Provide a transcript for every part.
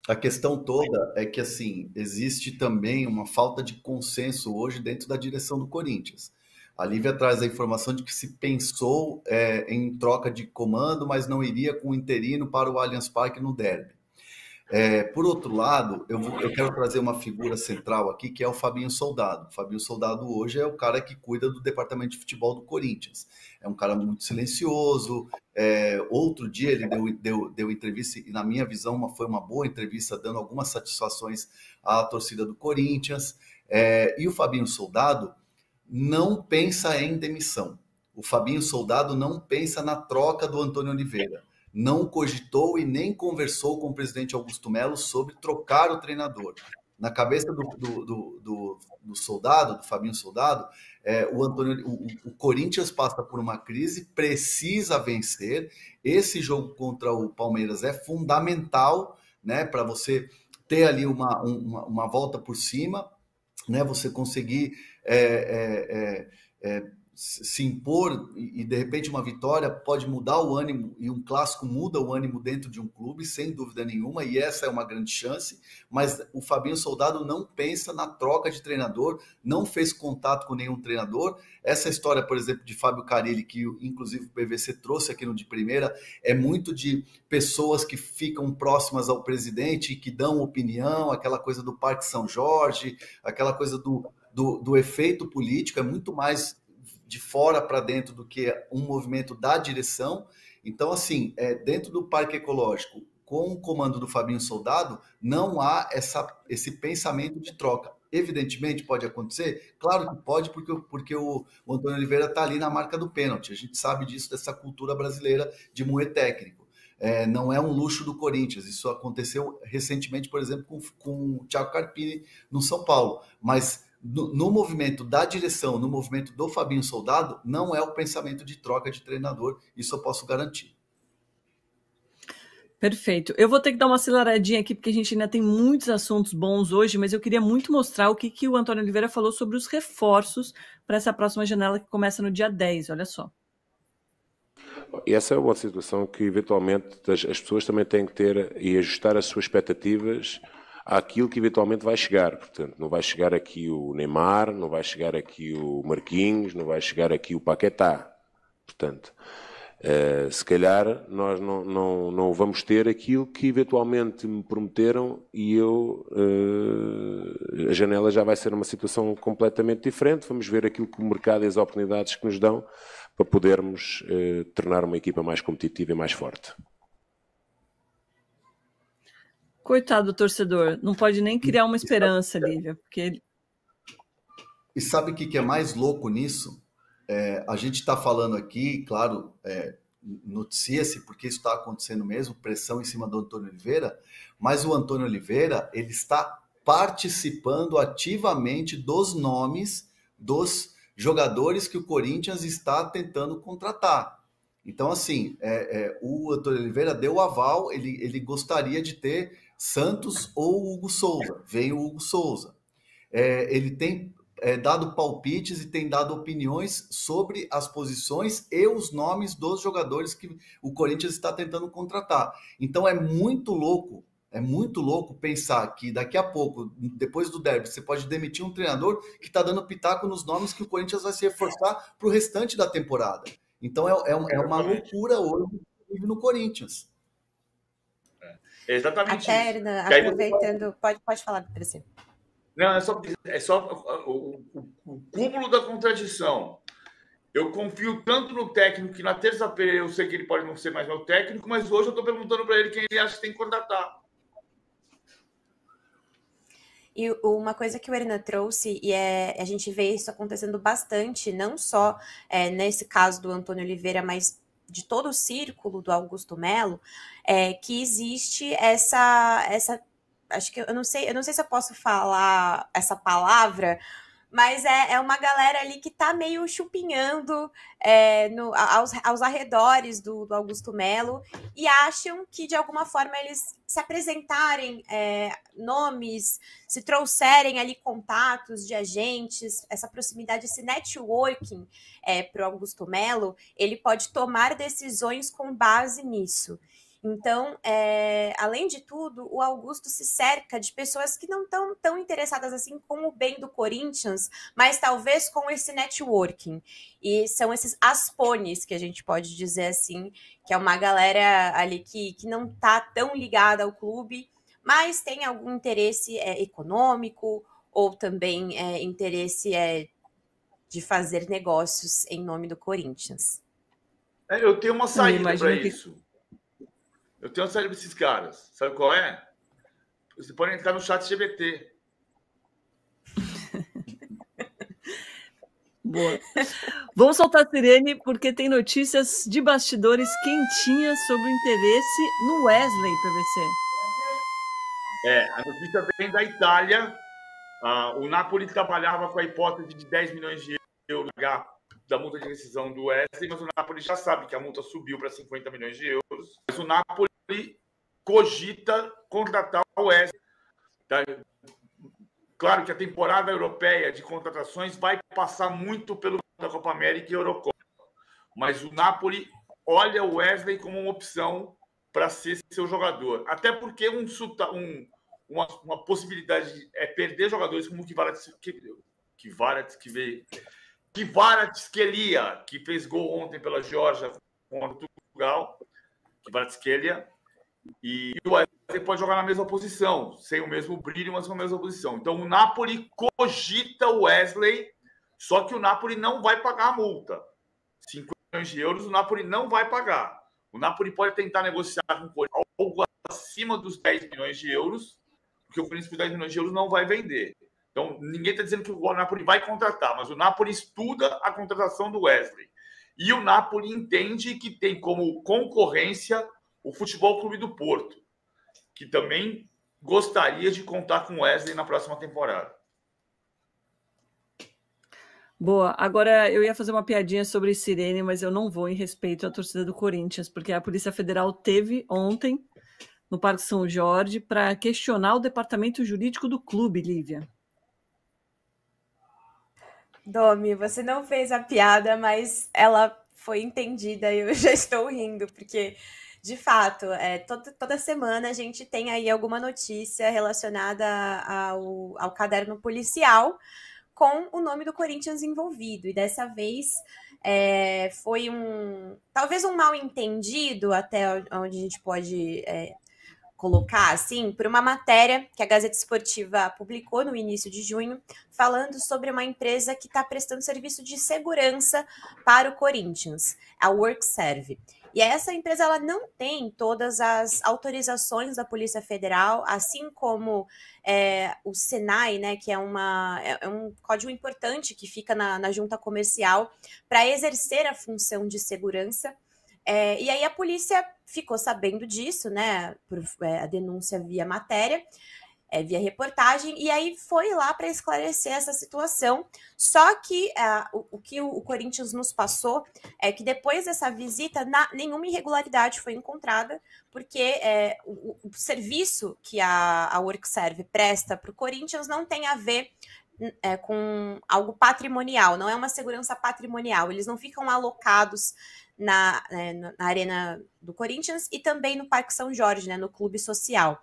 A questão toda é que, assim, existe também uma falta de consenso hoje dentro da direção do Corinthians. A Lívia traz a informação de que se pensou em troca de comando, mas não iria com o interino para o Allianz Parque no derby. Por outro lado, eu quero trazer uma figura central aqui, que é o Fabinho Soldado. O Fabinho Soldado hoje é o cara que cuida do departamento de futebol do Corinthians. É um cara muito silencioso. Outro dia ele deu entrevista, e na minha visão foi uma boa entrevista, dando algumas satisfações à torcida do Corinthians. E o Fabinho Soldado não pensa em demissão. O Fabinho Soldado não pensa na troca do Antônio Oliveira. Não cogitou e nem conversou com o presidente Augusto Melo sobre trocar o treinador. Na cabeça do Soldado, do Fabinho Soldado, o Corinthians passa por uma crise, precisa vencer. Esse jogo contra o Palmeiras é fundamental, né, para você ter ali uma volta por cima, né, você conseguir se impor e de repente uma vitória pode mudar o ânimo, e um clássico muda o ânimo dentro de um clube, sem dúvida nenhuma, e essa é uma grande chance. Mas o Fabinho Soldado não pensa na troca de treinador, não fez contato com nenhum treinador. Essa história, por exemplo, de Fábio Carille, que inclusive o PVC trouxe aqui no De Primeira, é muito de pessoas que ficam próximas ao presidente e que dão opinião, aquela coisa do Parque São Jorge, aquela coisa do efeito político, é muito mais de fora para dentro do que um movimento da direção. Então, assim, dentro do Parque Ecológico, com o comando do Fabinho Soldado, não há esse pensamento de troca. Evidentemente, pode acontecer? Claro que pode, porque o Antônio Oliveira está ali na marca do pênalti. A gente sabe disso, dessa cultura brasileira de moer técnico. Não é um luxo do Corinthians. Isso aconteceu recentemente, por exemplo, com o Thiago Carpini no São Paulo. Mas no movimento da direção, no movimento do Fabinho Soldado, não é o pensamento de troca de treinador, isso eu posso garantir. Perfeito. Eu vou ter que dar uma aceleradinha aqui, porque a gente ainda tem muitos assuntos bons hoje, mas eu queria muito mostrar o que o Antônio Oliveira falou sobre os reforços para essa próxima janela que começa no dia 10, olha só. E essa é uma situação que, eventualmente, as pessoas também têm que ter e ajustar as suas expectativas àquilo que eventualmente vai chegar. Portanto, não vai chegar aqui o Neymar, não vai chegar aqui o Marquinhos, não vai chegar aqui o Paquetá. Portanto, se calhar nós não vamos ter aquilo que eventualmente me prometeram, e a janela já vai ser uma situação completamente diferente. Vamos ver aquilo que o mercado e as oportunidades que nos dão para podermos tornar uma equipa mais competitiva e mais forte. Coitado do torcedor, não pode nem criar uma esperança, Lívia, porque... E sabe o que é mais louco nisso? A gente está falando aqui, claro, noticia-se, porque isso está acontecendo mesmo, pressão em cima do Antônio Oliveira, mas o Antônio Oliveira, ele está participando ativamente dos nomes dos jogadores que o Corinthians está tentando contratar. Então, assim, o Antônio Oliveira deu o aval, ele gostaria de ter Santos ou Hugo Souza. Veio o Hugo Souza. Ele tem dado palpites e tem dado opiniões sobre as posições e os nomes dos jogadores que o Corinthians está tentando contratar. Então é muito louco pensar que daqui a pouco, depois do derby, você pode demitir um treinador que está dando pitaco nos nomes que o Corinthians vai se reforçar para o restante da temporada. Então é uma loucura hoje que vive no Corinthians. Exatamente. Até, Hernan, aproveitando, pode falar, Pedro. Não, é só o cúmulo da contradição. Eu confio tanto no técnico que na terça-feira eu sei que ele pode não ser mais meu técnico, mas hoje eu estou perguntando para ele quem ele acha que tem que contratar. E uma coisa que o Hernan trouxe, e a gente vê isso acontecendo bastante, não só nesse caso do Antônio Oliveira, mas de todo o círculo do Augusto Melo, que existe essa acho que eu não sei se eu posso falar essa palavra, mas é uma galera ali que tá meio chupinhando aos arredores do Augusto Melo, e acham que de alguma forma eles se apresentarem nomes, se trouxerem ali contatos de agentes, essa proximidade, esse networking para o Augusto Melo, ele pode tomar decisões com base nisso. Então, além de tudo, o Augusto se cerca de pessoas que não estão tão interessadas assim com o bem do Corinthians, mas talvez com esse networking. E são esses aspones, que a gente pode dizer assim, que é uma galera ali que não está tão ligada ao clube, mas tem algum interesse econômico ou também interesse de fazer negócios em nome do Corinthians. Eu tenho uma saída para isso. Eu tenho uma saída para esses caras. Sabe qual é? Você pode entrar no chat GBT. Boa. Vamos soltar a sirene, porque tem notícias de bastidores quentinhas sobre o interesse no Wesley, PVC. A notícia vem da Itália. O Napoli trabalhava com a hipótese de 10 milhões de euros da multa de rescisão do Wesley, mas o Napoli já sabe que a multa subiu para 50 milhões de euros. Mas o Napoli cogita contratar o Wesley. Claro que a temporada europeia de contratações vai passar muito pelo da Copa América e Eurocopa, mas o Napoli olha o Wesley como uma opção para ser seu jogador. Até porque uma possibilidade é perder jogadores como Kvaratskhelia, que fez gol ontem pela Geórgia contra Portugal, Kvaratskhelia, e o Wesley pode jogar na mesma posição, sem o mesmo brilho, mas na mesma posição. Então, o Napoli cogita o Wesley, só que o Napoli não vai pagar a multa. 5 milhões de euros, o Napoli não vai pagar. O Napoli pode tentar negociar com o Corinthians algo acima dos 10 milhões de euros, porque o Corinthians por 10 milhões de euros não vai vender. Então, ninguém está dizendo que o Napoli vai contratar, mas o Napoli estuda a contratação do Wesley. E o Napoli entende que tem como concorrência o Futebol Clube do Porto, que também gostaria de contar com o Wesley na próxima temporada. Boa. Agora, eu ia fazer uma piadinha sobre sirene, mas eu não vou em respeito à torcida do Corinthians, porque a Polícia Federal teve ontem, no Parque São Jorge, para questionar o departamento jurídico do clube, Lívia. Domi, você não fez a piada, mas ela foi entendida e eu já estou rindo, porque, de fato, toda semana a gente tem aí alguma notícia relacionada ao caderno policial com o nome do Corinthians envolvido. E dessa vez foi talvez um mal entendido, até onde a gente pode colocar assim, por uma matéria que a Gazeta Esportiva publicou no início de junho, falando sobre uma empresa que está prestando serviço de segurança para o Corinthians, a Workserve. E essa empresa ela não tem todas as autorizações da Polícia Federal, assim como o SENAI, né, que é um código importante que fica na junta comercial para exercer a função de segurança. E aí a polícia ficou sabendo disso, né, por a denúncia via matéria, via reportagem, e aí foi lá para esclarecer essa situação. Só que o que o Corinthians nos passou é que depois dessa visita, nenhuma irregularidade foi encontrada, porque o serviço que a Workserve presta para o Corinthians não tem a ver com algo patrimonial, não é uma segurança patrimonial, eles não ficam alocados na arena do Corinthians e também no Parque São Jorge, né, no clube social.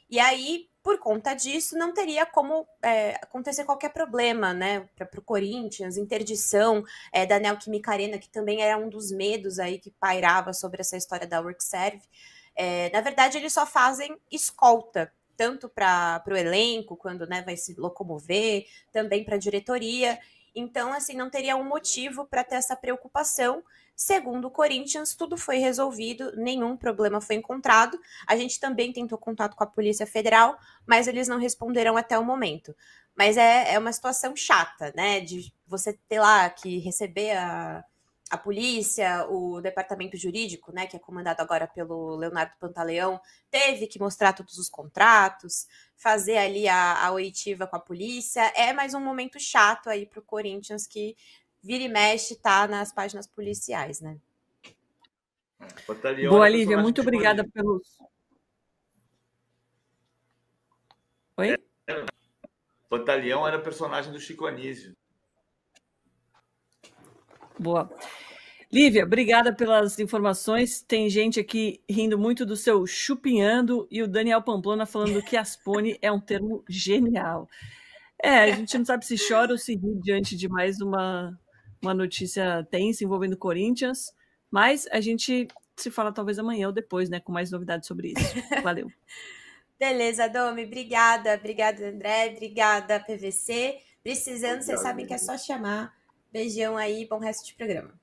E aí, por conta disso, não teria como acontecer qualquer problema, né, para o Corinthians, interdição da Neoquímica Arena, que também era um dos medos aí que pairava sobre essa história da Workserve. Na verdade, eles só fazem escolta, tanto para o elenco, quando, né, vai se locomover, também para a diretoria. Então, assim, não teria um motivo para ter essa preocupação. Segundo o Corinthians, tudo foi resolvido, nenhum problema foi encontrado. A gente também tentou contato com a Polícia Federal, mas eles não responderam até o momento. Mas é uma situação chata, né? De você ter lá que receber a polícia, o departamento jurídico, né, que é comandado agora pelo Leonardo Pantaleão, teve que mostrar todos os contratos, fazer ali a oitiva com a polícia. É mais um momento chato aí para o Corinthians, que vira e mexe, tá nas páginas policiais, né? Boa, Lívia, muito obrigada pelos... Oi? Pantaleão era personagem do Chico Anísio. Boa. Lívia, obrigada pelas informações. Tem gente aqui rindo muito do seu chupinhando e o Daniel Pamplona falando que Aspone é um termo genial. A gente não sabe se chora ou se ri diante de mais uma notícia tensa envolvendo Corinthians, mas a gente se fala talvez amanhã ou depois, né, com mais novidades sobre isso. Valeu. Beleza, Domi, obrigada. Obrigada, André. Obrigada, PVC. Precisando, vocês sabem que é só chamar. Beijão aí, bom resto de programa.